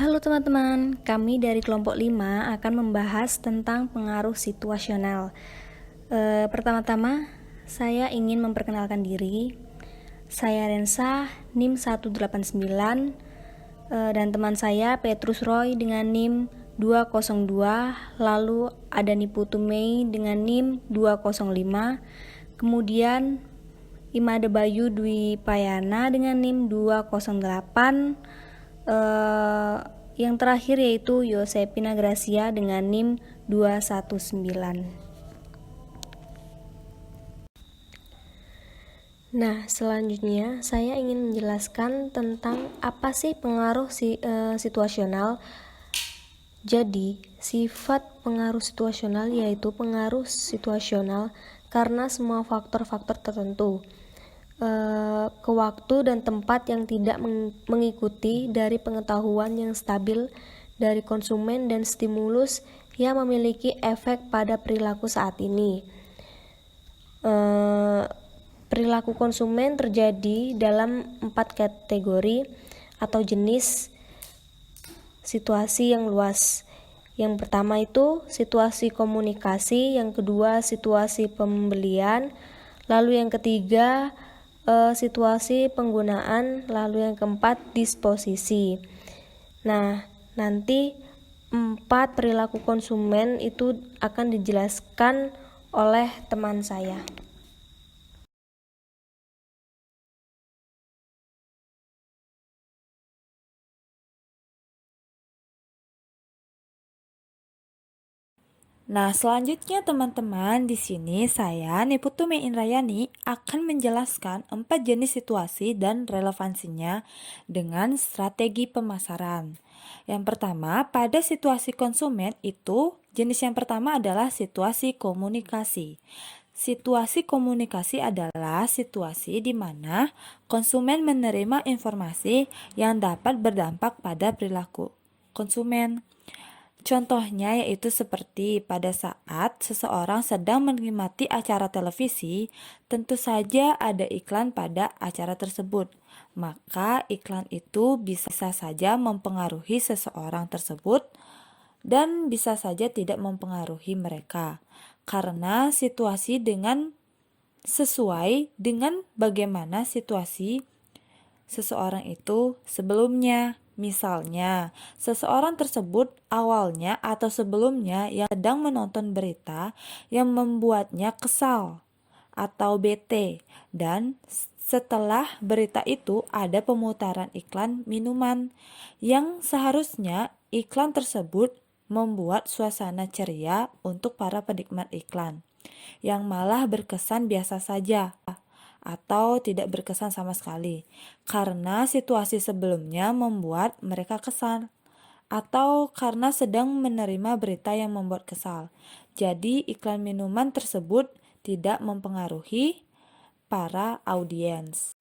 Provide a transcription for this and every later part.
Halo teman-teman, kami dari kelompok 5 akan membahas tentang pengaruh situasional. Pertama-tama, saya ingin memperkenalkan diri. Saya Rensa, NIM 189, dan teman saya Petrus Roy dengan NIM 202, lalu ada Niputu Mei dengan NIM 205, kemudian Imade Bayu Dwi Payana dengan NIM 208, yang terakhir yaitu Yosepina Gracia dengan NIM 219. Nah, selanjutnya saya ingin menjelaskan tentang apa sih pengaruh situasional. Jadi, sifat pengaruh situasional yaitu pengaruh situasional karena semua faktor-faktor tertentu ke waktu dan tempat yang tidak mengikuti dari pengetahuan yang stabil dari konsumen dan stimulus yang memiliki efek pada perilaku saat ini. Perilaku konsumen terjadi dalam 4 kategori atau jenis situasi yang luas. Yang pertama itu situasi komunikasi, yang kedua situasi pembelian, lalu yang ketiga situasi penggunaan, lalu yang keempat disposisi. Nah, nanti 4 perilaku konsumen itu akan dijelaskan oleh teman saya. Nah, selanjutnya teman-teman, di sini saya Niputu Indrayani akan menjelaskan 4 jenis situasi dan relevansinya dengan strategi pemasaran. Yang pertama, pada situasi konsumen itu, jenis yang pertama adalah situasi komunikasi. Situasi komunikasi adalah situasi di mana konsumen menerima informasi yang dapat berdampak pada perilaku konsumen. Contohnya yaitu seperti pada saat seseorang sedang menikmati acara televisi, tentu saja ada iklan pada acara tersebut. Maka iklan itu bisa saja mempengaruhi seseorang tersebut dan bisa saja tidak mempengaruhi mereka. Karena situasi dengan sesuai dengan bagaimana situasi seseorang itu sebelumnya. Misalnya, seseorang tersebut awalnya atau sebelumnya yang sedang menonton berita yang membuatnya kesal atau bete, dan setelah berita itu ada pemutaran iklan minuman yang seharusnya iklan tersebut membuat suasana ceria untuk para penikmat iklan, yang malah berkesan biasa saja atau tidak berkesan sama sekali, karena situasi sebelumnya membuat mereka kesal, atau karena sedang menerima berita yang membuat kesal. Jadi iklan minuman tersebut tidak mempengaruhi para audiens.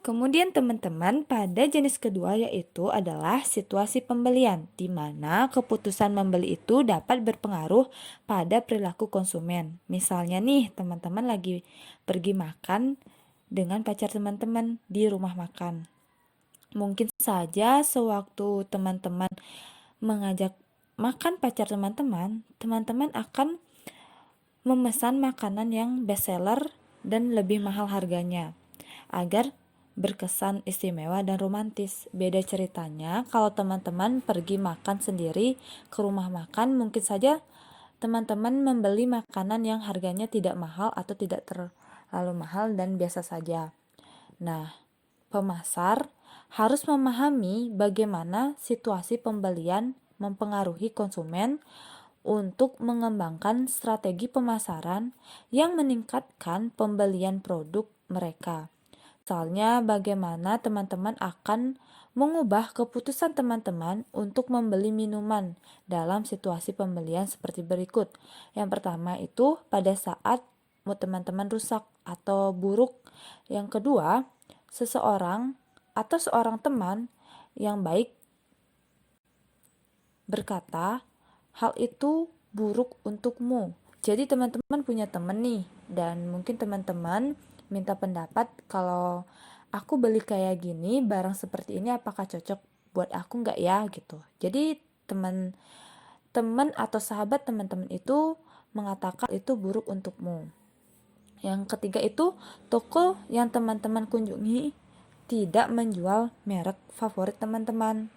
Kemudian teman-teman, pada jenis kedua yaitu adalah situasi pembelian, di mana keputusan membeli itu dapat berpengaruh pada perilaku konsumen. Misalnya nih, teman-teman lagi pergi makan dengan pacar teman-teman di rumah makan. Mungkin saja sewaktu teman-teman mengajak makan pacar teman-teman, teman-teman akan memesan makanan yang best seller dan lebih mahal harganya, agar berkesan istimewa dan romantis. Beda ceritanya kalau teman-teman pergi makan sendiri ke rumah makan, mungkin saja teman-teman membeli makanan yang harganya tidak mahal atau tidak terlalu mahal dan biasa saja. Nah, pemasar harus memahami bagaimana situasi pembelian mempengaruhi konsumen untuk mengembangkan strategi pemasaran yang meningkatkan pembelian produk mereka. Misalnya, bagaimana teman-teman akan mengubah keputusan teman-teman untuk membeli minuman dalam situasi pembelian seperti berikut. Yang pertama itu pada saat mood teman-teman rusak atau buruk. Yang kedua, seseorang atau seorang teman yang baik berkata, hal itu buruk untukmu. Jadi teman-teman punya teman nih, dan mungkin teman-teman minta pendapat, kalau aku beli kayak gini, barang seperti ini apakah cocok buat aku nggak ya gitu. Jadi teman atau sahabat teman-teman itu mengatakan itu buruk untukmu. Yang ketiga itu toko yang teman-teman kunjungi tidak menjual merek favorit teman-teman.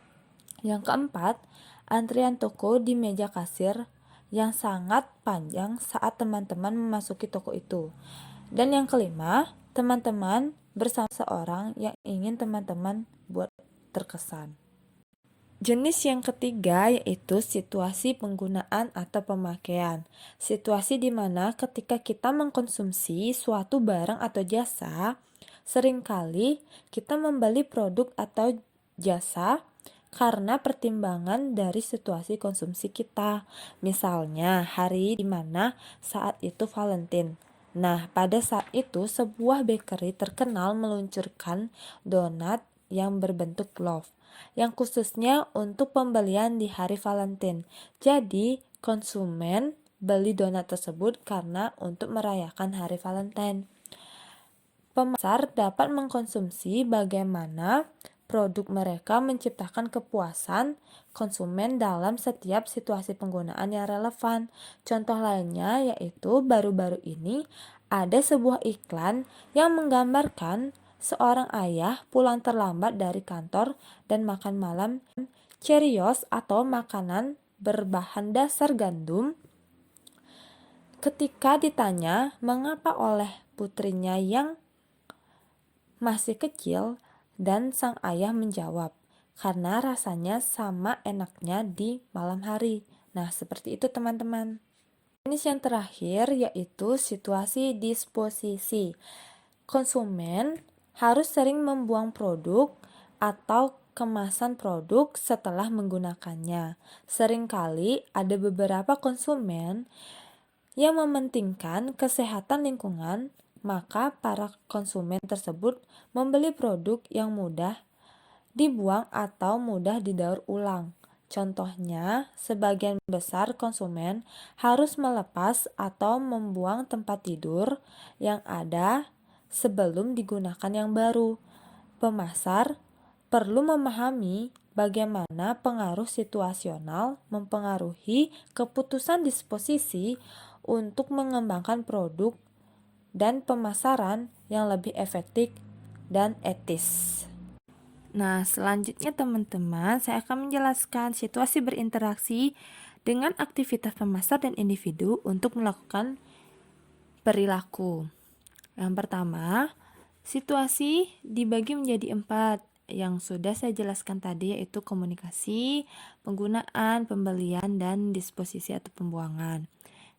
Yang keempat, antrian toko di meja kasir yang sangat panjang saat teman-teman memasuki toko itu. Dan yang kelima, teman-teman bersama seorang yang ingin teman-teman buat terkesan. Jenis yang ketiga yaitu situasi penggunaan atau pemakaian. Situasi di mana ketika kita mengkonsumsi suatu barang atau jasa, seringkali kita membeli produk atau jasa karena pertimbangan dari situasi konsumsi kita. Misalnya, hari di mana saat itu Valentine. Nah, pada saat itu sebuah bakery terkenal meluncurkan donat yang berbentuk love yang khususnya untuk pembelian di hari Valentine. Jadi, konsumen beli donat tersebut karena untuk merayakan hari Valentine. Pemasar dapat mengkonsumsi bagaimana produk mereka menciptakan kepuasan konsumen dalam setiap situasi penggunaan yang relevan. Contoh lainnya yaitu baru-baru ini ada sebuah iklan yang menggambarkan seorang ayah pulang terlambat dari kantor dan makan malam Cheerios atau makanan berbahan dasar gandum. Ketika ditanya mengapa oleh putrinya yang masih kecil, dan sang ayah menjawab, karena rasanya sama enaknya di malam hari. Nah, seperti itu teman-teman. Jenis yang terakhir yaitu situasi disposisi. Konsumen harus sering membuang produk atau kemasan produk setelah menggunakannya. Seringkali ada beberapa konsumen yang mementingkan kesehatan lingkungan, maka para konsumen tersebut membeli produk yang mudah dibuang atau mudah didaur ulang. Contohnya, sebagian besar konsumen harus melepas atau membuang tempat tidur yang ada sebelum digunakan yang baru. Pemasar perlu memahami bagaimana pengaruh situasional mempengaruhi keputusan disposisi untuk mengembangkan produk dan pemasaran yang lebih efektif dan etis. Nah, selanjutnya teman-teman, saya akan menjelaskan situasi berinteraksi dengan aktivitas pemasar dan individu untuk melakukan perilaku. Yang pertama, situasi dibagi menjadi 4 yang sudah saya jelaskan tadi, yaitu komunikasi, penggunaan, pembelian, dan disposisi atau pembuangan.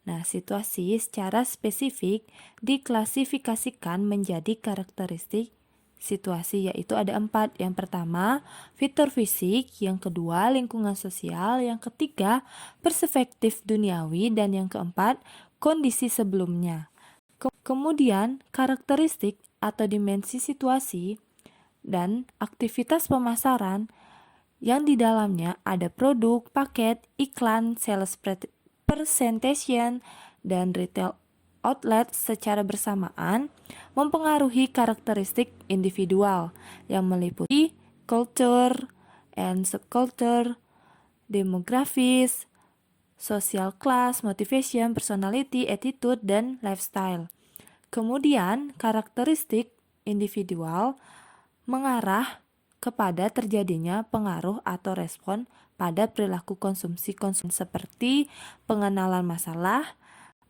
Nah, situasi secara spesifik diklasifikasikan menjadi karakteristik situasi, yaitu ada 4. Yang pertama, fitur fisik, yang kedua, lingkungan sosial, yang ketiga, perspektif duniawi, dan yang keempat, kondisi sebelumnya. Kemudian, karakteristik atau dimensi situasi dan aktivitas pemasaran yang di dalamnya ada produk, paket, iklan, sales presentation, dan retail outlet secara bersamaan mempengaruhi karakteristik individual yang meliputi culture and subculture, demografis, social class, motivation, personality, attitude, dan lifestyle. Kemudian, karakteristik individual mengarah kepada terjadinya pengaruh atau respon pada perilaku konsumsi seperti pengenalan masalah,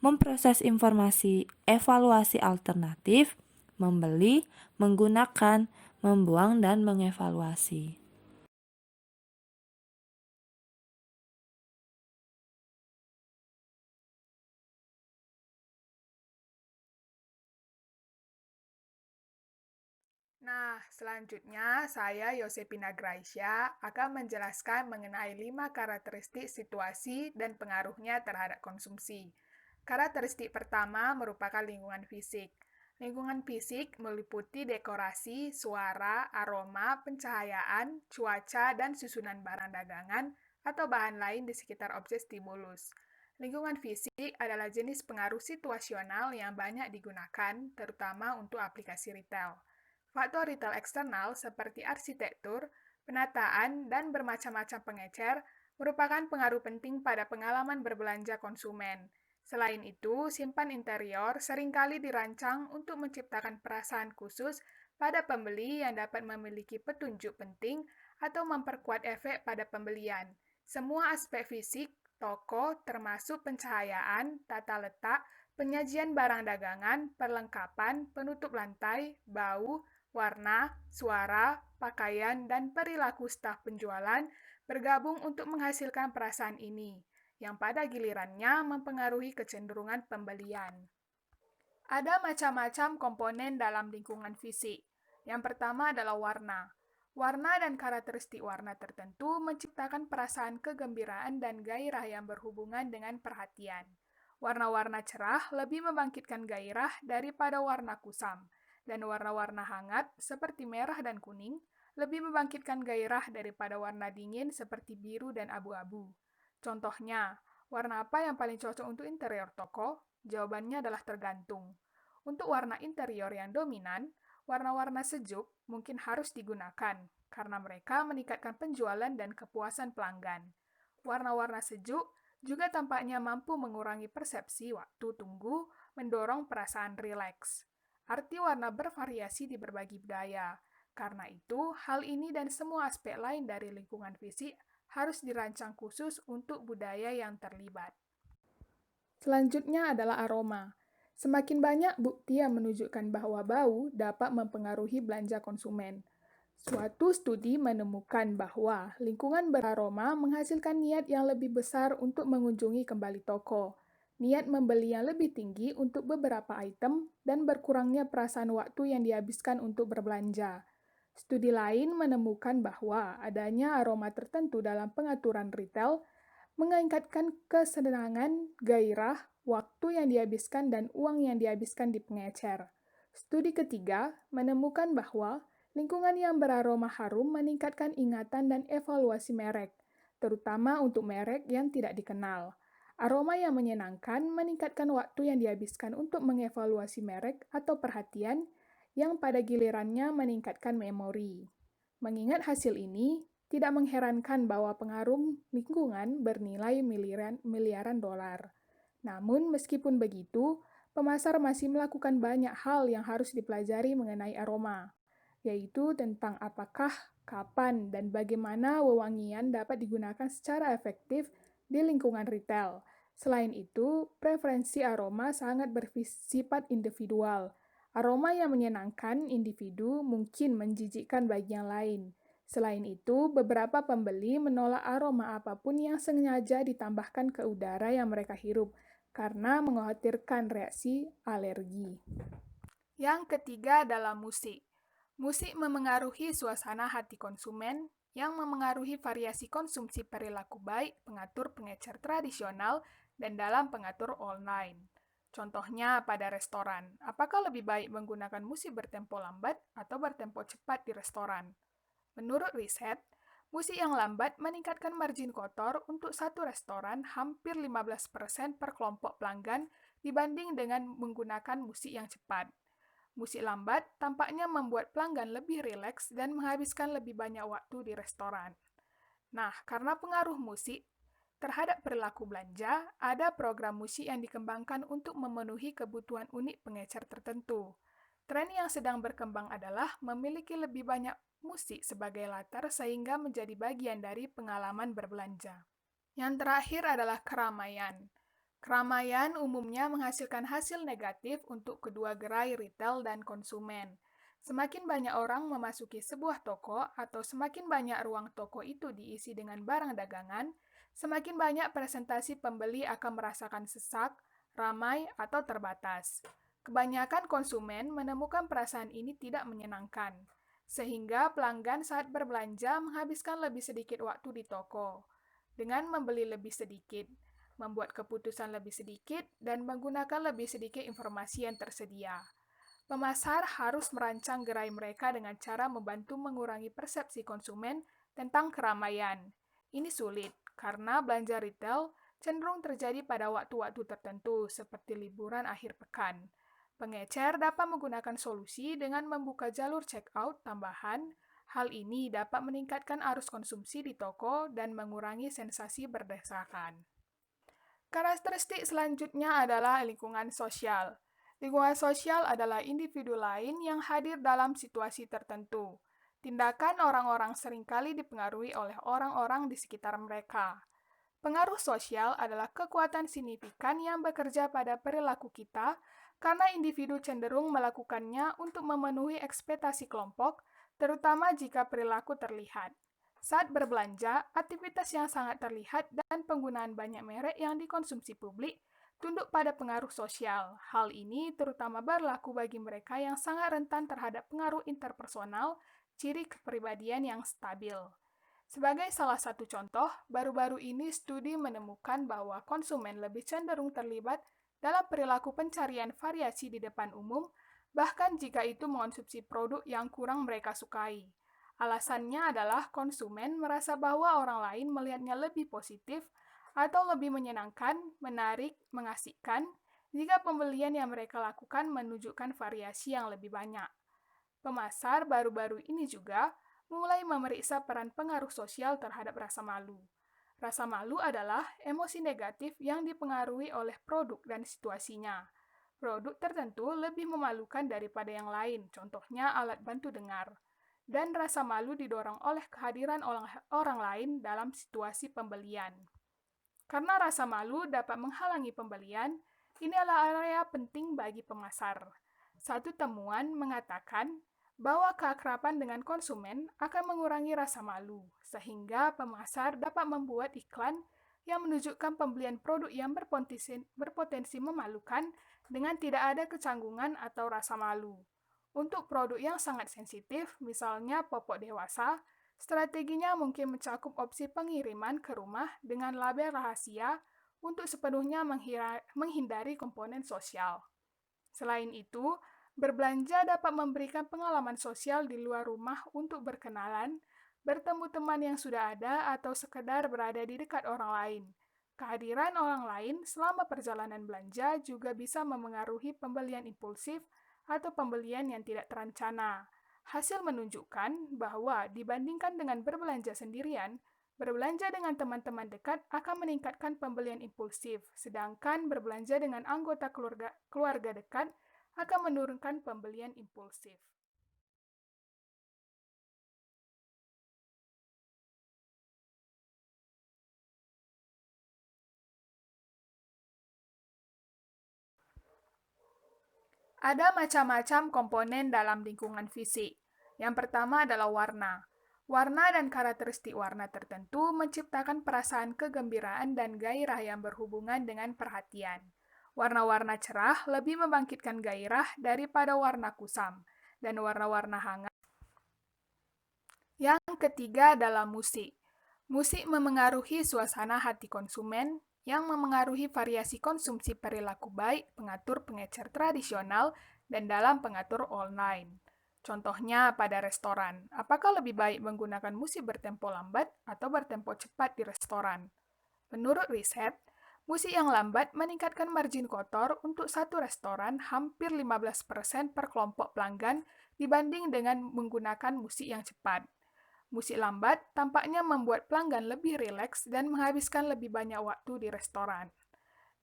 memproses informasi, evaluasi alternatif, membeli, menggunakan, membuang, dan mengevaluasi. Nah, selanjutnya saya Yosepina Graisya akan menjelaskan mengenai 5 karakteristik situasi dan pengaruhnya terhadap konsumsi. Karakteristik pertama merupakan lingkungan fisik. Lingkungan fisik meliputi dekorasi, suara, aroma, pencahayaan, cuaca, dan susunan barang dagangan atau bahan lain di sekitar objek stimulus. Lingkungan fisik adalah jenis pengaruh situasional yang banyak digunakan, terutama untuk aplikasi retail. Faktor retail eksternal seperti arsitektur, Penataan dan bermacam-macam pengecer merupakan pengaruh penting pada pengalaman berbelanja konsumen. Selain itu, simpan interior seringkali dirancang untuk menciptakan perasaan khusus pada pembeli yang dapat memiliki petunjuk penting atau memperkuat efek pada pembelian. Semua aspek fisik, toko, termasuk pencahayaan, tata letak, penyajian barang dagangan, perlengkapan, penutup lantai, bau, warna, suara, pakaian, dan perilaku staf penjualan bergabung untuk menghasilkan perasaan ini, yang pada gilirannya mempengaruhi kecenderungan pembelian. Ada macam-macam komponen dalam lingkungan fisik. Yang pertama adalah warna. Warna dan karakteristik warna tertentu menciptakan perasaan kegembiraan dan gairah yang berhubungan dengan perhatian. Warna-warna cerah lebih membangkitkan gairah daripada warna kusam, dan warna-warna hangat seperti merah dan kuning lebih membangkitkan gairah daripada warna dingin seperti biru dan abu-abu. Contohnya, warna apa yang paling cocok untuk interior toko? Jawabannya adalah tergantung. Untuk warna interior yang dominan, warna-warna sejuk mungkin harus digunakan karena mereka meningkatkan penjualan dan kepuasan pelanggan. Warna-warna sejuk juga tampaknya mampu mengurangi persepsi waktu tunggu, mendorong perasaan rileks. Arti warna bervariasi di berbagai budaya. Karena itu, hal ini dan semua aspek lain dari lingkungan fisik harus dirancang khusus untuk budaya yang terlibat. Selanjutnya adalah aroma. Semakin banyak bukti yang menunjukkan bahwa bau dapat mempengaruhi belanja konsumen. Suatu studi menemukan bahwa lingkungan beraroma menghasilkan niat yang lebih besar untuk mengunjungi kembali toko, niat membeli yang lebih tinggi untuk beberapa item, dan berkurangnya perasaan waktu yang dihabiskan untuk berbelanja. Studi lain menemukan bahwa adanya aroma tertentu dalam pengaturan retail meningkatkan kesenangan, gairah, waktu yang dihabiskan, dan uang yang dihabiskan di pengecer. Studi ketiga menemukan bahwa lingkungan yang beraroma harum meningkatkan ingatan dan evaluasi merek, terutama untuk merek yang tidak dikenal. Aroma yang menyenangkan meningkatkan waktu yang dihabiskan untuk mengevaluasi merek atau perhatian, yang pada gilirannya meningkatkan memori. Mengingat hasil ini, tidak mengherankan bahwa pengaruh lingkungan bernilai miliaran dolar. Namun, meskipun begitu, pemasar masih melakukan banyak hal yang harus dipelajari mengenai aroma, yaitu tentang apakah, kapan, dan bagaimana wewangian dapat digunakan secara efektif di lingkungan retail. Selain itu, preferensi aroma sangat bersifat individual. Aroma yang menyenangkan individu mungkin menjijikkan bagi yang lain. Selain itu, beberapa pembeli menolak aroma apapun yang sengaja ditambahkan ke udara yang mereka hirup karena mengkhawatirkan reaksi alergi. Yang ketiga adalah musik. Musik memengaruhi suasana hati konsumen yang memengaruhi variasi konsumsi perilaku baik pengatur pengecer tradisional dan dalam pengatur online. Contohnya pada restoran, apakah lebih baik menggunakan musik bertempo lambat atau bertempo cepat di restoran? Menurut riset, musik yang lambat meningkatkan margin kotor untuk satu restoran hampir 15% per kelompok pelanggan dibanding dengan menggunakan musik yang cepat. Musik lambat tampaknya membuat pelanggan lebih rileks dan menghabiskan lebih banyak waktu di restoran. Nah, karena pengaruh musik terhadap perilaku belanja, ada program musik yang dikembangkan untuk memenuhi kebutuhan unik pengecer tertentu. Tren yang sedang berkembang adalah memiliki lebih banyak musik sebagai latar sehingga menjadi bagian dari pengalaman berbelanja. Yang terakhir adalah keramaian. Keramaian umumnya menghasilkan hasil negatif untuk kedua gerai retail dan konsumen. Semakin banyak orang memasuki sebuah toko atau semakin banyak ruang toko itu diisi dengan barang dagangan, semakin banyak presentasi pembeli akan merasakan sesak, ramai, atau terbatas. Kebanyakan konsumen menemukan perasaan ini tidak menyenangkan, sehingga pelanggan saat berbelanja menghabiskan lebih sedikit waktu di toko. Dengan membeli lebih sedikit, membuat keputusan lebih sedikit, dan menggunakan lebih sedikit informasi yang tersedia. Pemasar harus merancang gerai mereka dengan cara membantu mengurangi persepsi konsumen tentang keramaian. Ini sulit, karena belanja retail cenderung terjadi pada waktu-waktu tertentu, seperti liburan akhir pekan. Pengecer dapat menggunakan solusi dengan membuka jalur check-out tambahan Hal ini dapat meningkatkan arus konsumsi di toko dan mengurangi sensasi berdesakan. Karakteristik selanjutnya adalah lingkungan sosial. Lingkungan sosial adalah individu lain yang hadir dalam situasi tertentu. Tindakan orang-orang seringkali dipengaruhi oleh orang-orang di sekitar mereka. Pengaruh sosial adalah kekuatan signifikan yang bekerja pada perilaku kita karena individu cenderung melakukannya untuk memenuhi ekspektasi kelompok, terutama jika perilaku terlihat. Saat berbelanja, aktivitas yang sangat terlihat dan penggunaan banyak merek yang dikonsumsi publik tunduk pada pengaruh sosial. Hal ini terutama berlaku bagi mereka yang sangat rentan terhadap pengaruh interpersonal, ciri kepribadian yang stabil. Sebagai salah satu contoh, baru-baru ini studi menemukan bahwa konsumen lebih cenderung terlibat dalam perilaku pencarian variasi di depan umum, bahkan jika itu mengonsumsi produk yang kurang mereka sukai. Alasannya adalah konsumen merasa bahwa orang lain melihatnya lebih positif atau lebih menyenangkan, menarik, mengasihkan jika pembelian yang mereka lakukan menunjukkan variasi yang lebih banyak. Pemasar baru-baru ini juga mulai memeriksa peran pengaruh sosial terhadap rasa malu. Rasa malu adalah emosi negatif yang dipengaruhi oleh produk dan situasinya. Produk tertentu lebih memalukan daripada yang lain, contohnya alat bantu dengar. Dan rasa malu didorong oleh kehadiran orang lain dalam situasi pembelian. Karena rasa malu dapat menghalangi pembelian, ini adalah area penting bagi pemasar. Satu temuan mengatakan bahwa keakraban dengan konsumen akan mengurangi rasa malu, sehingga pemasar dapat membuat iklan yang menunjukkan pembelian produk yang berpotensi memalukan dengan tidak ada kecanggungan atau rasa malu. Untuk produk yang sangat sensitif, misalnya popok dewasa, strateginya mungkin mencakup opsi pengiriman ke rumah dengan label rahasia untuk sepenuhnya menghindari komponen sosial. Selain itu, berbelanja dapat memberikan pengalaman sosial di luar rumah untuk berkenalan, bertemu teman yang sudah ada, atau sekedar berada di dekat orang lain. Kehadiran orang lain selama perjalanan belanja juga bisa memengaruhi pembelian impulsif atau pembelian yang tidak terencana. Hasil menunjukkan bahwa dibandingkan dengan berbelanja sendirian, berbelanja dengan teman-teman dekat akan meningkatkan pembelian impulsif, sedangkan berbelanja dengan anggota keluarga dekat akan menurunkan pembelian impulsif. Ada macam-macam komponen dalam lingkungan fisik. Yang pertama adalah warna. Warna dan karakteristik warna tertentu menciptakan perasaan kegembiraan dan gairah yang berhubungan dengan perhatian. Warna-warna cerah lebih membangkitkan gairah daripada warna kusam, dan warna-warna hangat. Yang ketiga adalah musik. Musik memengaruhi suasana hati konsumen, yang memengaruhi variasi konsumsi perilaku baik pengatur pengecer tradisional dan dalam pengatur online. Contohnya pada restoran, apakah lebih baik menggunakan musik bertempo lambat atau bertempo cepat di restoran? Menurut riset, musik yang lambat meningkatkan margin kotor untuk satu restoran hampir 15% per kelompok pelanggan dibanding dengan menggunakan musik yang cepat. Musik lambat tampaknya membuat pelanggan lebih rileks dan menghabiskan lebih banyak waktu di restoran.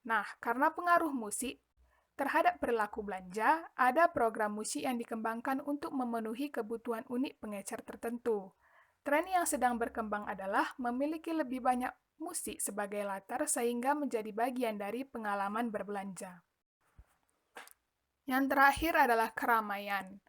Nah, karena pengaruh musik terhadap perilaku belanja, ada program musik yang dikembangkan untuk memenuhi kebutuhan unik pengecer tertentu. Tren yang sedang berkembang adalah memiliki lebih banyak musik sebagai latar sehingga menjadi bagian dari pengalaman berbelanja. Yang terakhir adalah keramaian.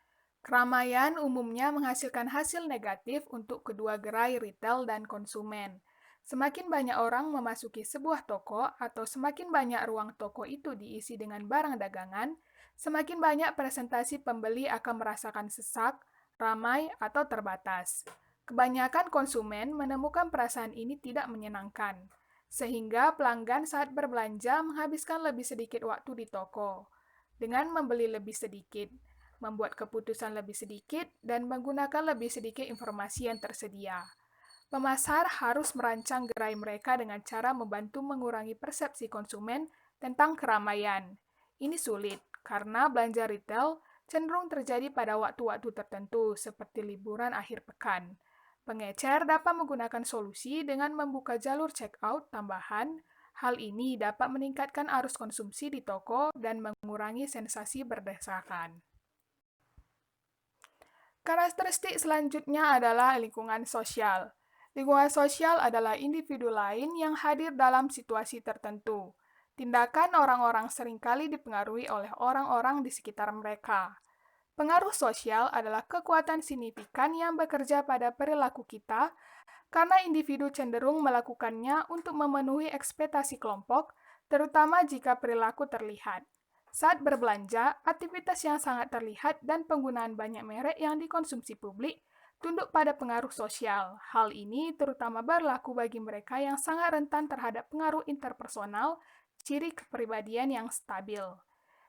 Keramaian umumnya menghasilkan hasil negatif untuk kedua gerai retail dan konsumen. Semakin banyak orang memasuki sebuah toko atau semakin banyak ruang toko itu diisi dengan barang dagangan, semakin banyak presentasi pembeli akan merasakan sesak, ramai, atau terbatas. Kebanyakan konsumen menemukan perasaan ini tidak menyenangkan, sehingga pelanggan saat berbelanja menghabiskan lebih sedikit waktu di toko. Dengan membeli lebih sedikit, membuat keputusan lebih sedikit, dan menggunakan lebih sedikit informasi yang tersedia. Pemasar harus merancang gerai mereka dengan cara membantu mengurangi persepsi konsumen tentang keramaian. Ini sulit, karena belanja retail cenderung terjadi pada waktu-waktu tertentu, seperti liburan akhir pekan. Pengecer dapat menggunakan solusi dengan membuka jalur check-out tambahan. Hal ini dapat meningkatkan arus konsumsi di toko dan mengurangi sensasi berdesakan. Karakteristik selanjutnya adalah lingkungan sosial. Lingkungan sosial adalah individu lain yang hadir dalam situasi tertentu. Tindakan orang-orang seringkali dipengaruhi oleh orang-orang di sekitar mereka. Pengaruh sosial adalah kekuatan signifikan yang bekerja pada perilaku kita karena individu cenderung melakukannya untuk memenuhi ekspektasi kelompok, terutama jika perilaku terlihat. Saat berbelanja, aktivitas yang sangat terlihat dan penggunaan banyak merek yang dikonsumsi publik tunduk pada pengaruh sosial. Hal ini terutama berlaku bagi mereka yang sangat rentan terhadap pengaruh interpersonal, ciri kepribadian yang stabil.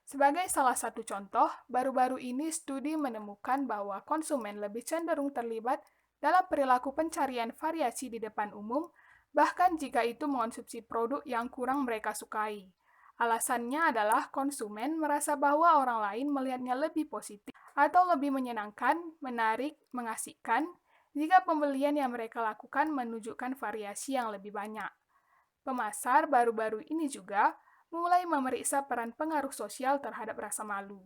Sebagai salah satu contoh, baru-baru ini studi menemukan bahwa konsumen lebih cenderung terlibat dalam perilaku pencarian variasi di depan umum, bahkan jika itu mengonsumsi produk yang kurang mereka sukai. Alasannya adalah konsumen merasa bahwa orang lain melihatnya lebih positif atau lebih menyenangkan, menarik, mengasihkan jika pembelian yang mereka lakukan menunjukkan variasi yang lebih banyak. Pemasar baru-baru ini juga mulai memeriksa peran pengaruh sosial terhadap rasa malu.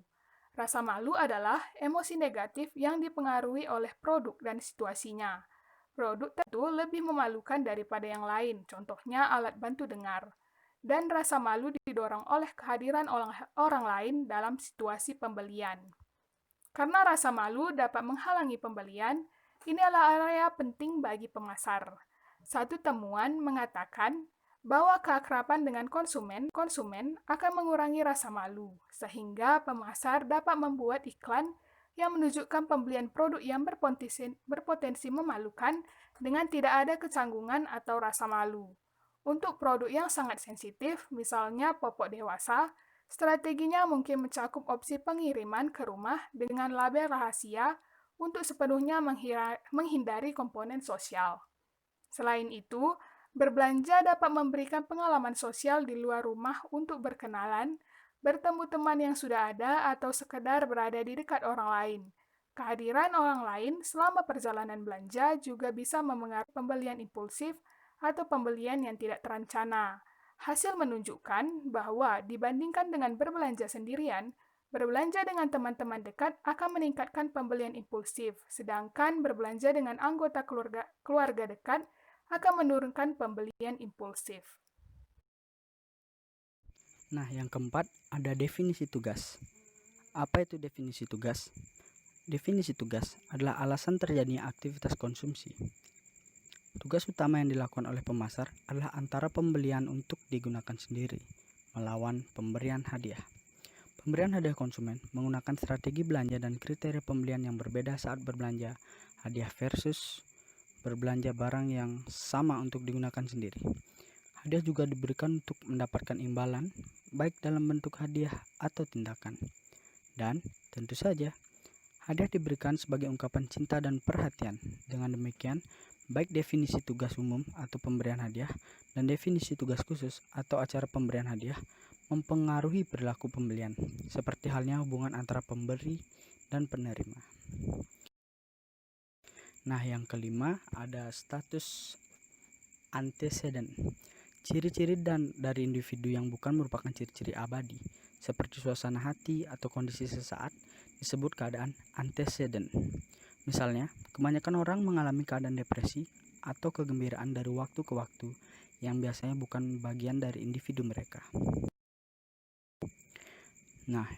Rasa malu adalah emosi negatif yang dipengaruhi oleh produk dan situasinya. Produk tentu lebih memalukan daripada yang lain, contohnya alat bantu dengar. Dan rasa malu didorong oleh kehadiran orang lain dalam situasi pembelian. Karena rasa malu dapat menghalangi pembelian, ini adalah area penting bagi pemasar. Satu temuan mengatakan bahwa keakraban dengan konsumen akan mengurangi rasa malu, sehingga pemasar dapat membuat iklan yang menunjukkan pembelian produk yang berpotensi memalukan dengan tidak ada kecanggungan atau rasa malu. Untuk produk yang sangat sensitif, misalnya popok dewasa, strateginya mungkin mencakup opsi pengiriman ke rumah dengan label rahasia untuk sepenuhnya menghindari komponen sosial. Selain itu, berbelanja dapat memberikan pengalaman sosial di luar rumah untuk berkenalan, bertemu teman yang sudah ada, atau sekedar berada di dekat orang lain. Kehadiran orang lain selama perjalanan belanja juga bisa memengaruhi pembelian impulsif atau pembelian yang tidak terencana. Hasil menunjukkan bahwa dibandingkan dengan berbelanja sendirian, berbelanja dengan teman-teman dekat akan meningkatkan pembelian impulsif, sedangkan berbelanja dengan anggota keluarga dekat akan menurunkan pembelian impulsif. Nah, yang keempat ada definisi tugas. Apa itu definisi tugas? Definisi tugas adalah alasan terjadinya aktivitas konsumsi. Tugas utama yang dilakukan oleh pemasar adalah antara pembelian untuk digunakan sendiri, melawan pemberian hadiah. Pemberian hadiah konsumen menggunakan strategi belanja dan kriteria pembelian yang berbeda saat berbelanja hadiah versus berbelanja barang yang sama untuk digunakan sendiri. Hadiah juga diberikan untuk mendapatkan imbalan, baik dalam bentuk hadiah atau tindakan. Dan tentu saja, hadiah diberikan sebagai ungkapan cinta dan perhatian. Dengan demikian, baik definisi tugas umum atau pemberian hadiah dan definisi tugas khusus atau acara pemberian hadiah mempengaruhi perilaku pembelian, seperti halnya hubungan antara pemberi dan penerima. Nah, yang kelima ada status antecedent. Ciri-ciri dari individu yang bukan merupakan ciri-ciri abadi, seperti suasana hati atau kondisi sesaat, disebut keadaan antecedent. Misalnya, kebanyakan orang mengalami keadaan depresi atau kegembiraan dari waktu ke waktu yang biasanya bukan bagian dari individu mereka. Nah,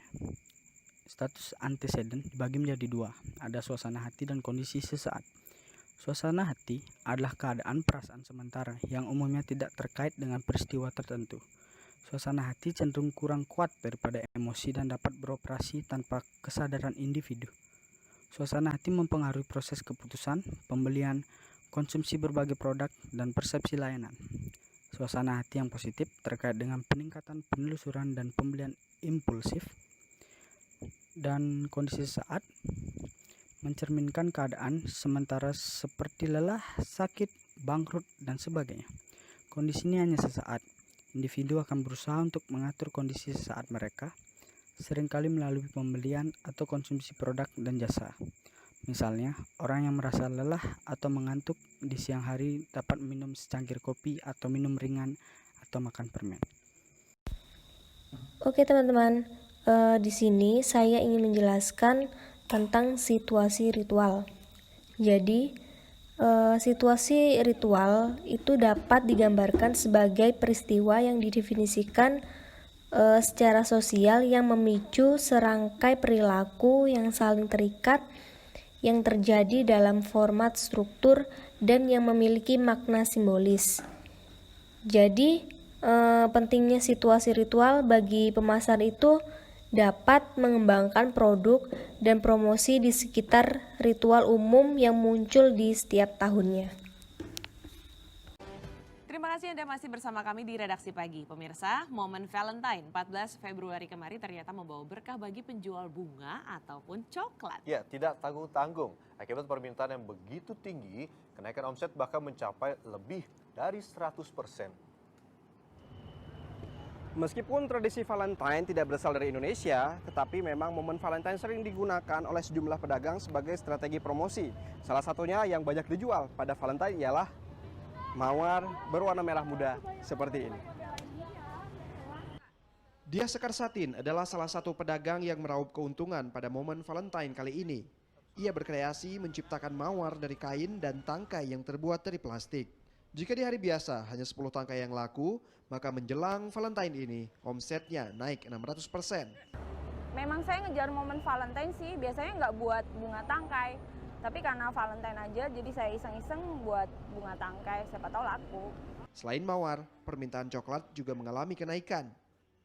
status antecedent dibagi menjadi dua, ada suasana hati dan kondisi sesaat. Suasana hati adalah keadaan perasaan sementara yang umumnya tidak terkait dengan peristiwa tertentu. Suasana hati cenderung kurang kuat daripada emosi dan dapat beroperasi tanpa kesadaran individu. Suasana hati mempengaruhi proses keputusan, pembelian, konsumsi berbagai produk, dan persepsi layanan. Suasana hati yang positif terkait dengan peningkatan penelusuran dan pembelian impulsif, dan kondisi saat mencerminkan keadaan sementara seperti lelah, sakit, bangkrut, dan sebagainya. Kondisi ini hanya sesaat. Individu akan berusaha untuk mengatur kondisi sesaat mereka seringkali melalui pembelian atau konsumsi produk dan jasa. Misalnya, orang yang merasa lelah atau mengantuk di siang hari dapat minum secangkir kopi atau minum ringan atau makan permen. Oke teman-teman, di sini saya ingin menjelaskan tentang situasi ritual. Jadi, situasi ritual itu dapat digambarkan sebagai peristiwa yang didefinisikan secara sosial yang memicu serangkai perilaku yang saling terikat, yang terjadi dalam format struktur dan yang memiliki makna simbolis. Jadi, pentingnya situasi ritual bagi pemasar itu dapat mengembangkan produk dan promosi di sekitar ritual umum yang muncul di setiap tahunnya. Terima kasih Anda masih bersama kami di Redaksi Pagi. Pemirsa, momen Valentine 14 Februari kemarin ternyata membawa berkah bagi penjual bunga ataupun coklat. Ya, tidak tanggung-tanggung. Akibat permintaan yang begitu tinggi, kenaikan omset bahkan mencapai lebih dari 100%. Meskipun tradisi Valentine tidak berasal dari Indonesia, tetapi memang momen Valentine sering digunakan oleh sejumlah pedagang sebagai strategi promosi. Salah satunya yang banyak dijual pada Valentine ialah mawar berwarna merah muda seperti ini. Dia Sekar Satin adalah salah satu pedagang yang meraup keuntungan pada momen Valentine kali ini. Ia berkreasi menciptakan mawar dari kain dan tangkai yang terbuat dari plastik. Jika di hari biasa hanya 10 tangkai yang laku, maka menjelang Valentine ini omsetnya naik 600%. Memang saya ngejar momen Valentine sih, biasanya nggak buat bunga tangkai. Tapi karena Valentine aja, jadi saya iseng-iseng buat bunga tangkai, siapa tahu laku. Selain mawar, permintaan coklat juga mengalami kenaikan.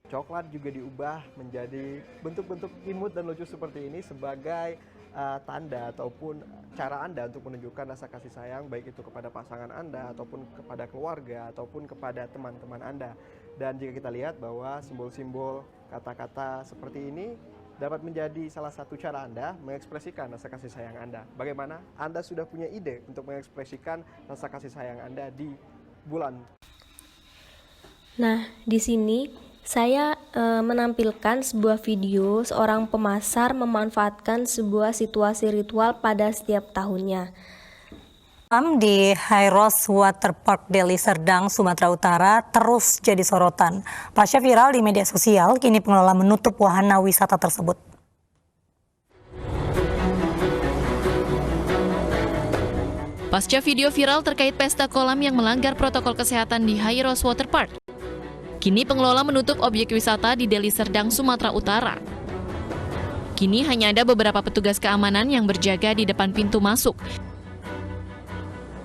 Coklat juga diubah menjadi bentuk-bentuk imut dan lucu seperti ini sebagai tanda ataupun cara Anda untuk menunjukkan rasa kasih sayang, baik itu kepada pasangan Anda ataupun kepada keluarga ataupun kepada teman-teman Anda. Dan jika kita lihat bahwa simbol-simbol kata-kata seperti ini dapat menjadi salah satu cara Anda mengekspresikan rasa kasih sayang Anda. Bagaimana? Anda sudah punya ide untuk mengekspresikan rasa kasih sayang Anda di bulan. Nah, di sini saya menampilkan sebuah video seorang pemasar memanfaatkan sebuah situasi ritual pada setiap tahunnya. Di Hyros Waterpark Deli Serdang, Sumatera Utara terus jadi sorotan. Pasca viral di media sosial, kini pengelola menutup wahana wisata tersebut. Pasca video viral terkait pesta kolam yang melanggar protokol kesehatan di Hyros Waterpark, kini pengelola menutup objek wisata di Deli Serdang, Sumatera Utara. Kini hanya ada beberapa petugas keamanan yang berjaga di depan pintu masuk.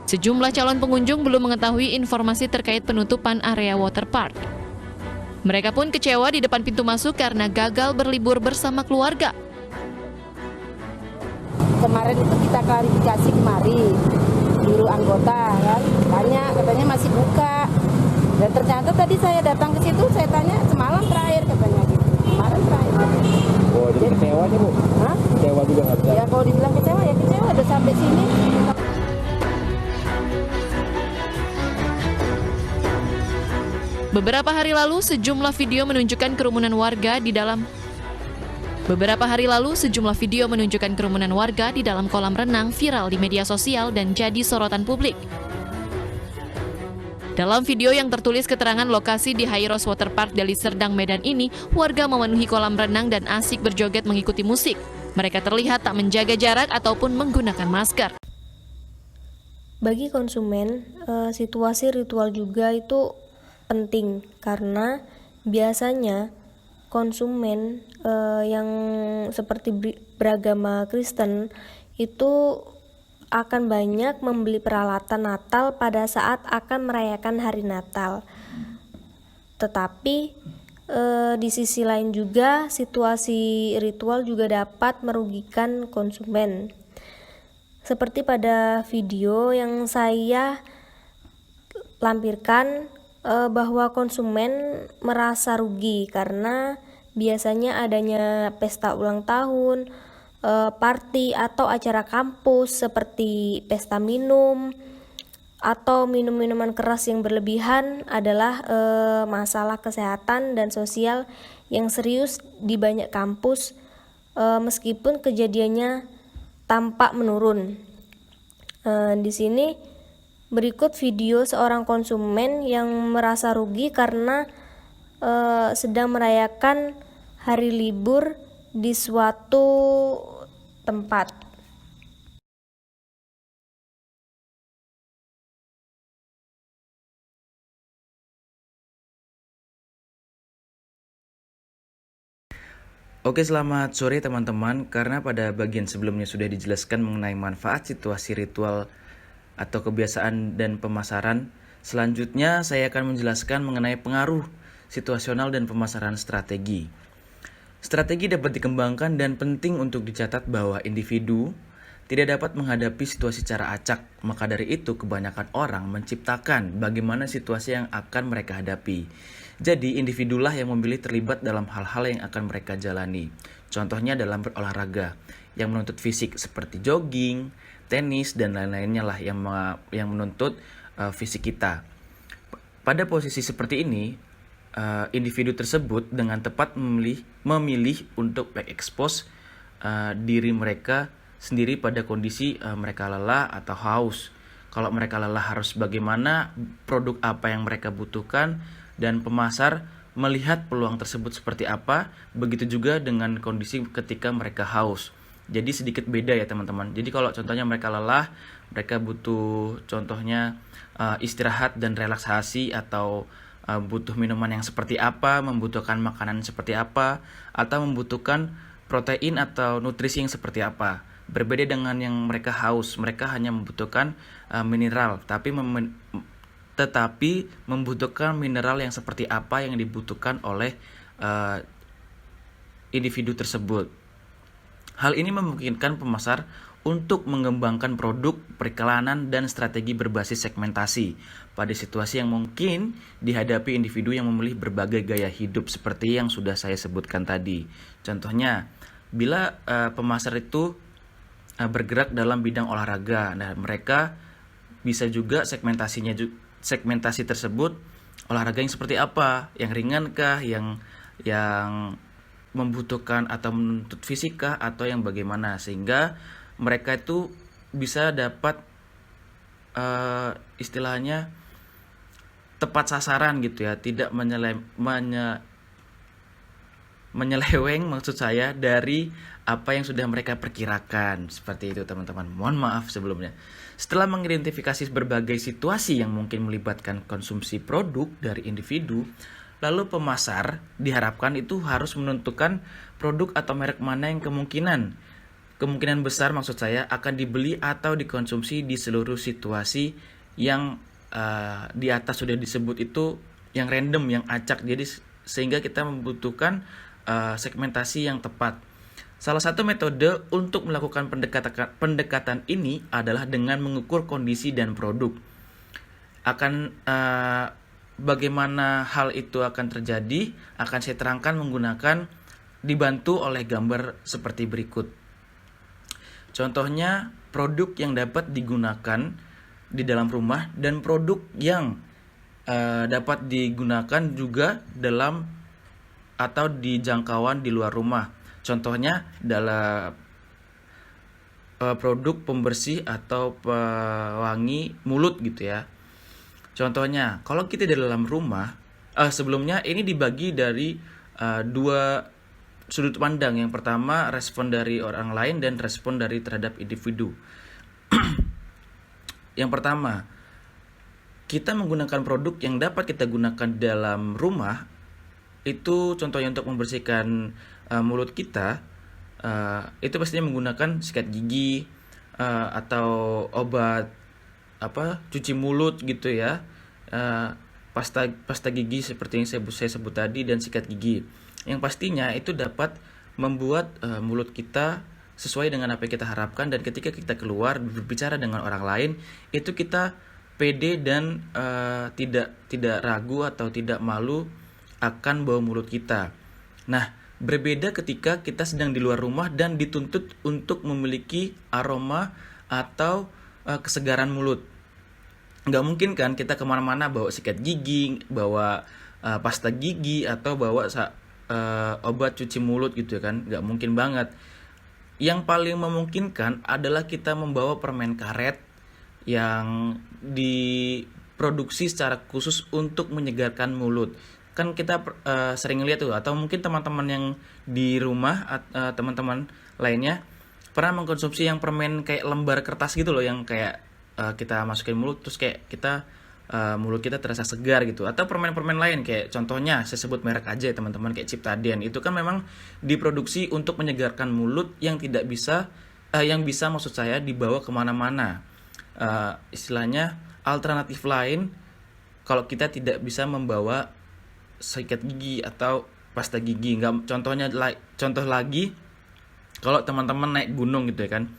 Sejumlah calon pengunjung belum mengetahui informasi terkait penutupan area waterpark. Mereka pun kecewa di depan pintu masuk karena gagal berlibur bersama keluarga. Kemarin itu kita klarifikasi kemari, juru anggota kan, katanya masih buka. Dan ternyata tadi saya datang ke situ, saya tanya semalam terakhir katanya gitu, kemarin terakhir. Oh, jadi kecewa aja Bu? Hah? Kecewa juga nggak bisa? Ya kalau dibilang kecewa ya kecewa, udah sampai sini. Beberapa hari lalu, sejumlah video menunjukkan kerumunan warga di dalam kolam renang viral di media sosial dan jadi sorotan publik. Dalam video yang tertulis keterangan lokasi di Hyros Waterpark Deli Serdang, Medan ini, warga memenuhi kolam renang dan asik berjoget mengikuti musik. Mereka terlihat tak menjaga jarak ataupun menggunakan masker. Bagi konsumen, situasi ritual juga itu penting karena biasanya konsumen yang seperti beragama Kristen itu akan banyak membeli peralatan Natal pada saat akan merayakan hari Natal. Tetapi di sisi lain juga situasi ritual juga dapat merugikan konsumen. Seperti pada video yang saya lampirkan, bahwa konsumen merasa rugi karena biasanya adanya pesta ulang tahun, party atau acara kampus seperti pesta minum atau minum-minuman keras yang berlebihan adalah masalah kesehatan dan sosial yang serius di banyak kampus meskipun kejadiannya tampak menurun. Di sini berikut video seorang konsumen yang merasa rugi karena sedang merayakan hari libur di suatu tempat. Oke, selamat sore teman-teman. Karena pada bagian sebelumnya sudah dijelaskan mengenai manfaat situasi ritual atau kebiasaan dan pemasaran, selanjutnya saya akan menjelaskan mengenai pengaruh situasional dan pemasaran strategi. Strategi dapat dikembangkan dan penting untuk dicatat bahwa individu tidak dapat menghadapi situasi secara acak. Maka dari itu kebanyakan orang menciptakan bagaimana situasi yang akan mereka hadapi. Jadi individulah yang memilih terlibat dalam hal-hal yang akan mereka jalani. Contohnya dalam berolahraga yang menuntut fisik seperti jogging, tenis, dan lain-lainnya lah yang menuntut fisik kita. Pada posisi seperti ini, individu tersebut dengan tepat memilih untuk expose diri mereka sendiri pada kondisi mereka lelah atau haus. Kalau mereka lelah harus bagaimana, produk apa yang mereka butuhkan, dan pemasar melihat peluang tersebut seperti apa. Begitu juga dengan kondisi ketika mereka haus. Jadi sedikit beda ya teman-teman. Jadi kalau contohnya mereka lelah, mereka butuh contohnya istirahat dan relaksasi, atau butuh minuman yang seperti apa, membutuhkan makanan seperti apa, atau membutuhkan protein atau nutrisi yang seperti apa. Berbeda dengan yang mereka haus, mereka hanya membutuhkan mineral, tetapi membutuhkan mineral yang seperti apa yang dibutuhkan oleh individu tersebut. Hal ini memungkinkan pemasar untuk mengembangkan produk, periklanan, dan strategi berbasis segmentasi pada situasi yang mungkin dihadapi individu yang memilih berbagai gaya hidup seperti yang sudah saya sebutkan tadi. Contohnya, bila pemasar itu bergerak dalam bidang olahraga, nah mereka bisa juga segmentasi tersebut olahraga yang seperti apa, yang ringan kah, yang membutuhkan atau menuntut fisik kah, atau yang bagaimana, sehingga mereka itu bisa dapat istilahnya tepat sasaran gitu ya, tidak menyeleweng maksud saya dari apa yang sudah mereka perkirakan. Seperti itu teman-teman, mohon maaf sebelumnya. Setelah mengidentifikasi berbagai situasi yang mungkin melibatkan konsumsi produk dari individu, lalu pemasar diharapkan itu harus menentukan produk atau merek mana yang kemungkinan besar maksud saya akan dibeli atau dikonsumsi di seluruh situasi yang di atas sudah disebut itu, yang random, yang acak. Jadi sehingga kita membutuhkan segmentasi yang tepat. Salah satu metode untuk melakukan pendekatan ini adalah dengan mengukur kondisi dan produk. Bagaimana hal itu akan terjadi akan saya terangkan menggunakan dibantu oleh gambar seperti berikut. Contohnya produk yang dapat digunakan di dalam rumah dan produk yang dapat digunakan juga dalam atau di jangkauan di luar rumah. Contohnya adalah produk pembersih atau pewangi mulut gitu ya. Contohnya, kalau kita di dalam rumah, sebelumnya ini dibagi dari dua sudut pandang. Yang pertama, respon dari orang lain dan respon dari terhadap individu. Yang pertama, kita menggunakan produk yang dapat kita gunakan dalam rumah. Itu contohnya untuk membersihkan mulut kita, itu pastinya menggunakan sikat gigi atau obat cuci mulut gitu ya, pasta gigi seperti yang saya sebut tadi, dan sikat gigi yang pastinya itu dapat membuat mulut kita sesuai dengan apa yang kita harapkan, dan ketika kita keluar berbicara dengan orang lain itu kita pede dan tidak ragu atau tidak malu akan bau mulut kita. Nah, berbeda ketika kita sedang di luar rumah dan dituntut untuk memiliki aroma atau kesegaran mulut. Nggak mungkin kan kita kemana-mana bawa sikat gigi, bawa pasta gigi, atau bawa obat cuci mulut gitu kan, nggak mungkin banget. Yang paling memungkinkan adalah kita membawa permen karet yang diproduksi secara khusus untuk menyegarkan mulut. Kan kita sering lihat tuh, atau mungkin teman-teman yang di rumah, teman-teman lainnya pernah mengkonsumsi yang permen kayak lembar kertas gitu loh, yang kayak kita masukin mulut terus kayak kita mulut kita terasa segar gitu. Atau permen-permen lain kayak contohnya saya sebut merek aja ya teman-teman, kayak Ciptaden. Itu kan memang diproduksi untuk menyegarkan mulut yang tidak bisa yang bisa maksud saya dibawa kemana-mana. Istilahnya alternatif lain kalau kita tidak bisa membawa sikat gigi atau pasta gigi. Contoh lagi kalau teman-teman naik gunung gitu ya kan,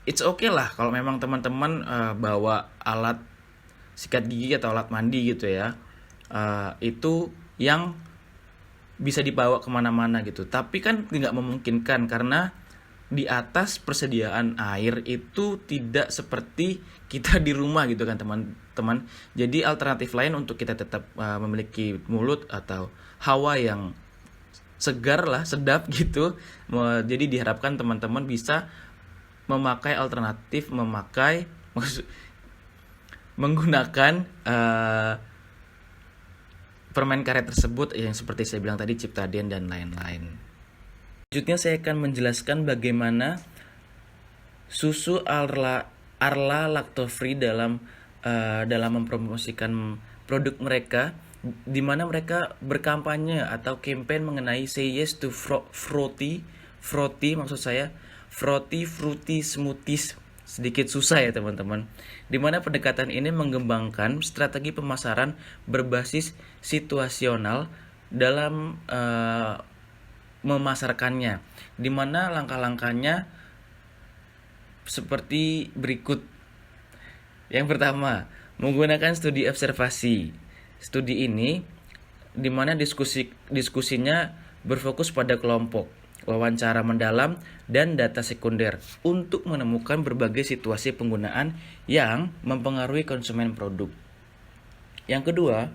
it's okay lah kalau memang teman-teman bawa alat sikat gigi atau alat mandi gitu ya, itu yang bisa dibawa kemana-mana gitu. Tapi kan nggak memungkinkan karena di atas persediaan air itu tidak seperti kita di rumah gitu kan teman-teman. Jadi alternatif lain untuk kita tetap memiliki mulut atau hawa yang segar lah, sedap gitu. Jadi diharapkan teman-teman bisa memakai alternatif, menggunakan permen karet tersebut yang seperti saya bilang tadi, Ciptaden dan lain-lain. Selanjutnya saya akan menjelaskan bagaimana susu Arla Lacto Free dalam mempromosikan produk mereka, di mana mereka berkampanye atau campaign mengenai Say Yes to Frothy maksud saya Frothy Fruity Smoothies. Sedikit susah ya teman-teman. Di mana pendekatan ini mengembangkan strategi pemasaran berbasis situasional dalam memasarkannya, di mana langkah-langkahnya seperti berikut. Yang pertama, menggunakan studi observasi. Studi ini di mana diskusinya berfokus pada kelompok, wawancara mendalam, dan data sekunder untuk menemukan berbagai situasi penggunaan yang mempengaruhi konsumen produk. Yang kedua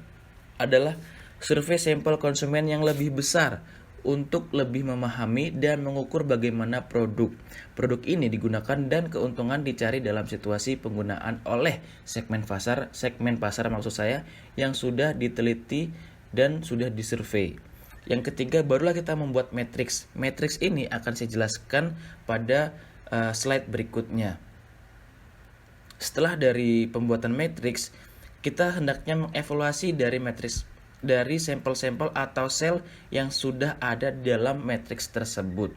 adalah survei sampel konsumen yang lebih besar untuk lebih memahami dan mengukur bagaimana produk ini digunakan dan keuntungan dicari dalam situasi penggunaan oleh segmen pasar maksud saya yang sudah diteliti dan sudah disurvei. Yang ketiga, barulah kita membuat matriks. Matriks ini akan saya jelaskan pada slide berikutnya. Setelah dari pembuatan matriks, kita hendaknya mengevaluasi dari sampel-sampel atau sel yang sudah ada di dalam matriks tersebut.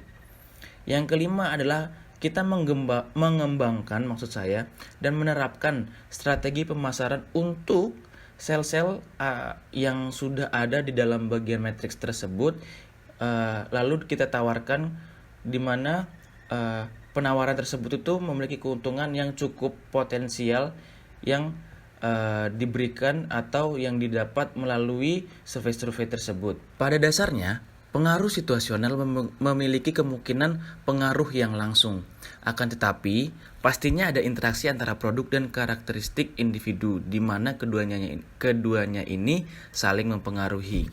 Yang kelima adalah kita mengembangkan maksud saya dan menerapkan strategi pemasaran untuk sel-sel yang sudah ada di dalam bagian matriks tersebut, lalu kita tawarkan di mana penawaran tersebut itu memiliki keuntungan yang cukup potensial yang diberikan atau yang didapat melalui survei-survei tersebut. Pada dasarnya, pengaruh situasional memiliki kemungkinan pengaruh yang langsung. Akan tetapi, pastinya ada interaksi antara produk dan karakteristik individu, di mana keduanya ini saling mempengaruhi.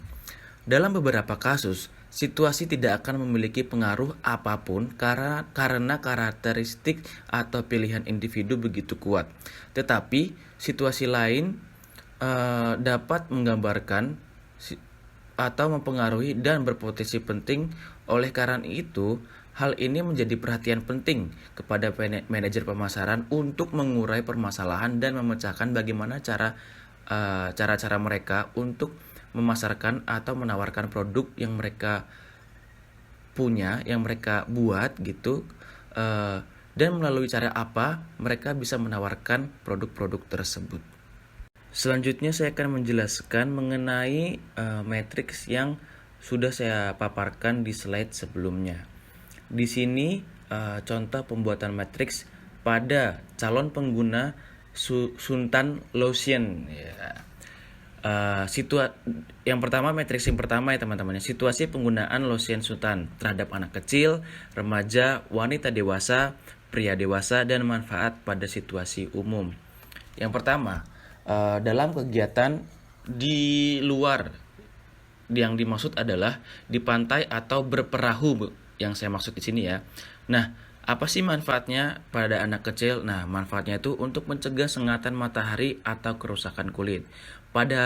Dalam beberapa kasus, situasi tidak akan memiliki pengaruh apapun karena karakteristik atau pilihan individu begitu kuat. Tetapi situasi lain dapat menggambarkan atau mempengaruhi dan berpotensi penting. Oleh karena itu, hal ini menjadi perhatian penting kepada manajer pemasaran untuk mengurai permasalahan dan memecahkan bagaimana cara-cara mereka untuk memasarkan atau menawarkan produk yang mereka punya, yang mereka buat gitu, dan melalui cara apa mereka bisa menawarkan produk-produk tersebut. Selanjutnya saya akan menjelaskan mengenai matriks yang sudah saya paparkan di slide sebelumnya. Di sini contoh pembuatan matriks pada calon pengguna Suntan Lotion ya. Yang pertama, matriks yang pertama ya teman-teman, situasi penggunaan lotion Suntan terhadap anak kecil, remaja, wanita dewasa, pria dewasa, dan manfaat pada situasi umum. Yang pertama, dalam kegiatan di luar yang dimaksud adalah di pantai atau berperahu yang saya maksud di sini ya. Nah, apa sih manfaatnya pada anak kecil? Nah, manfaatnya itu untuk mencegah sengatan matahari atau kerusakan kulit. Pada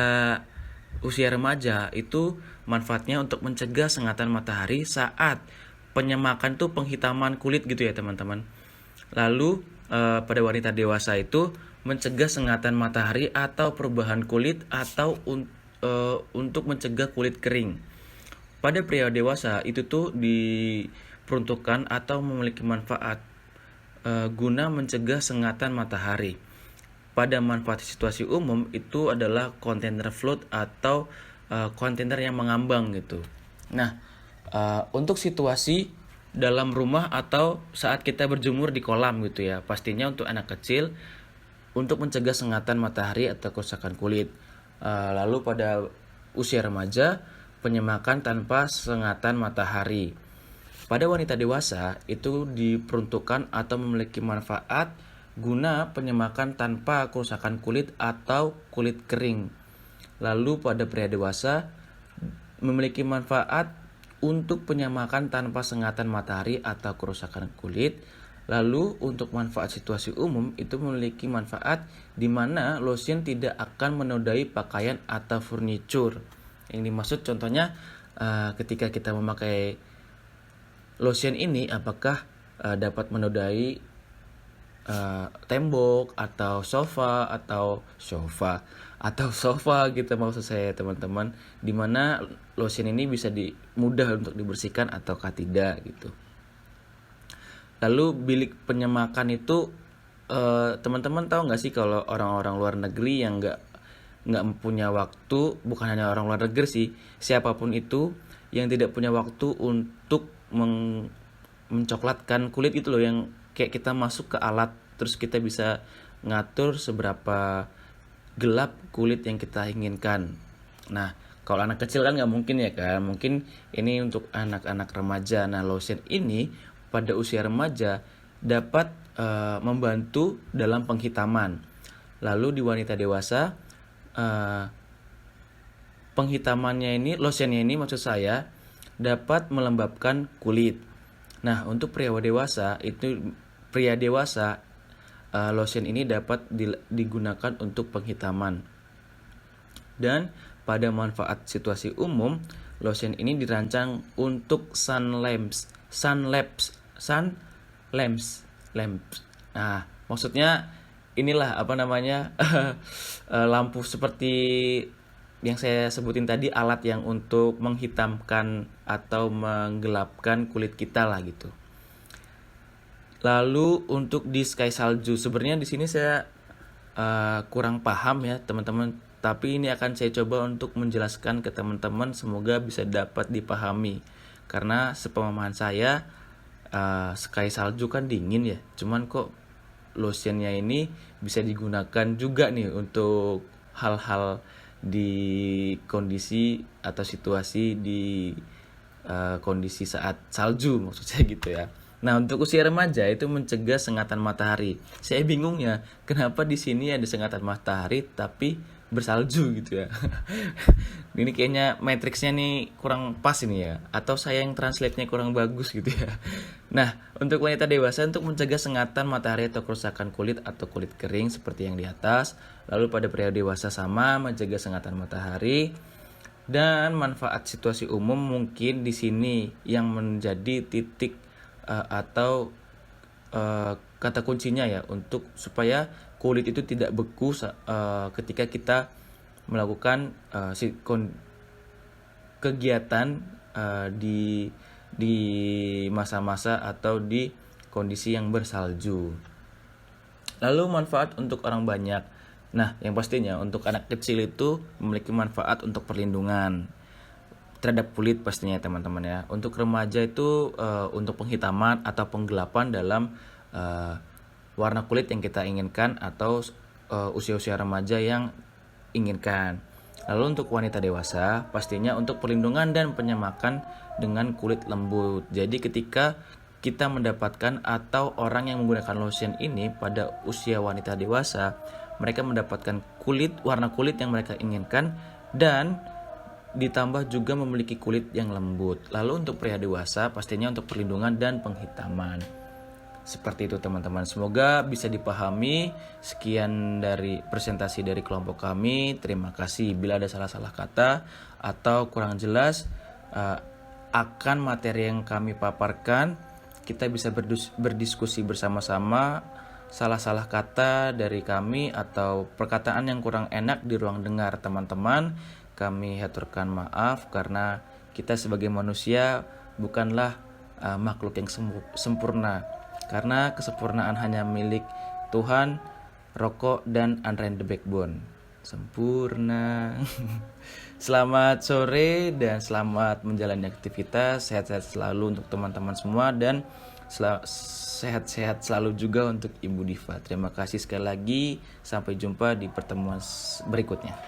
usia remaja itu manfaatnya untuk mencegah sengatan matahari saat penyemakan tuh penghitaman kulit gitu ya teman-teman. Lalu pada wanita dewasa itu mencegah sengatan matahari atau perubahan kulit atau untuk mencegah kulit kering. Pada pria dewasa itu tuh diperuntukkan atau memiliki manfaat guna mencegah sengatan matahari. Pada manfaat situasi umum itu adalah kontainer float atau kontainer yang mengambang gitu. Nah, untuk situasi dalam rumah atau saat kita berjemur di kolam gitu ya, pastinya untuk anak kecil untuk mencegah sengatan matahari atau kerusakan kulit. Lalu pada usia remaja, penyemakan tanpa sengatan matahari. Pada wanita dewasa itu diperuntukkan atau memiliki manfaat guna penyemakan tanpa kerusakan kulit atau kulit kering. Lalu pada pria dewasa memiliki manfaat untuk penyemakan tanpa sengatan matahari atau kerusakan kulit. Lalu untuk manfaat situasi umum itu memiliki manfaat di mana lotion tidak akan menodai pakaian atau furniture. Yang dimaksud contohnya ketika kita memakai lotion ini apakah dapat menodai tembok atau sofa gitu maksud saya teman-teman, di mana lotion ini bisa mudah untuk dibersihkan ataukah tidak gitu. Lalu bilik penyemakan itu teman-teman tahu nggak sih kalau orang-orang luar negeri yang nggak punya waktu, bukan hanya orang luar negeri sih, siapapun itu yang tidak punya waktu untuk mencoklatkan kulit itu loh, yang kayak kita masuk ke alat terus kita bisa ngatur seberapa gelap kulit yang kita inginkan. Nah, kalau anak kecil kan nggak mungkin ya kan, mungkin ini untuk anak-anak remaja. Nah, lotion ini pada usia remaja dapat membantu dalam penghitaman. Lalu di wanita dewasa penghitamannya ini, lotionnya ini maksud saya dapat melembabkan kulit. Nah, untuk pria dewasa lotion ini dapat digunakan untuk penghitaman. Dan pada manfaat situasi umum, lotion ini dirancang untuk sun lamps. Nah, maksudnya inilah lampu seperti yang saya sebutin tadi, alat yang untuk menghitamkan atau menggelapkan kulit kita lah gitu. Lalu untuk diskai salju, sebenarnya di sini saya kurang paham ya teman-teman, tapi ini akan saya coba untuk menjelaskan ke teman-teman, semoga bisa dapat dipahami. Karena sepemahaman saya skai salju kan dingin ya, cuman kok lotionnya ini bisa digunakan juga nih untuk hal-hal di kondisi atau situasi di kondisi saat salju maksud saya gitu ya. Nah, untuk usia remaja itu mencegah sengatan matahari. Saya bingung ya, kenapa di sini ada sengatan matahari tapi bersalju gitu ya. Ini kayaknya matriksnya nih kurang pas ini ya, atau saya yang translate-nya kurang bagus gitu ya. Nah, untuk wanita dewasa untuk mencegah sengatan matahari atau kerusakan kulit atau kulit kering seperti yang di atas. Lalu pada pria dewasa sama mencegah sengatan matahari. Dan manfaat situasi umum mungkin di sini yang menjadi titik atau kata kuncinya ya, untuk supaya kulit itu tidak beku ketika kita melakukan kegiatan di masa-masa atau di kondisi yang bersalju. Lalu manfaat untuk orang banyak. Nah, yang pastinya untuk anak kecil itu memiliki manfaat untuk perlindungan terhadap kulit pastinya teman-teman ya. Untuk remaja itu untuk penghitaman atau penggelapan dalam warna kulit yang kita inginkan atau usia-usia remaja yang inginkan. Lalu untuk wanita dewasa pastinya untuk perlindungan dan penyemakan dengan kulit lembut. Jadi ketika kita mendapatkan atau orang yang menggunakan lotion ini pada usia wanita dewasa, mereka mendapatkan warna kulit yang mereka inginkan dan ditambah juga memiliki kulit yang lembut. Lalu untuk pria dewasa pastinya untuk perlindungan dan penghitaman. Seperti itu teman-teman, semoga bisa dipahami. Sekian dari presentasi dari kelompok kami. Terima kasih. Bila ada salah-salah kata atau kurang jelas akan materi yang kami paparkan, kita bisa berdiskusi bersama-sama. Salah-salah kata dari kami atau perkataan yang kurang enak di ruang dengar teman-teman, kami haturkan maaf karena kita sebagai manusia bukanlah makhluk yang sempurna. Karena kesempurnaan hanya milik Tuhan, rokok, dan Andre and the Backbone. Sempurna. Selamat sore dan selamat menjalani aktivitas. Sehat-sehat selalu untuk teman-teman semua dan sehat-sehat selalu juga untuk Ibu Diva. Terima kasih sekali lagi. Sampai jumpa di pertemuan berikutnya.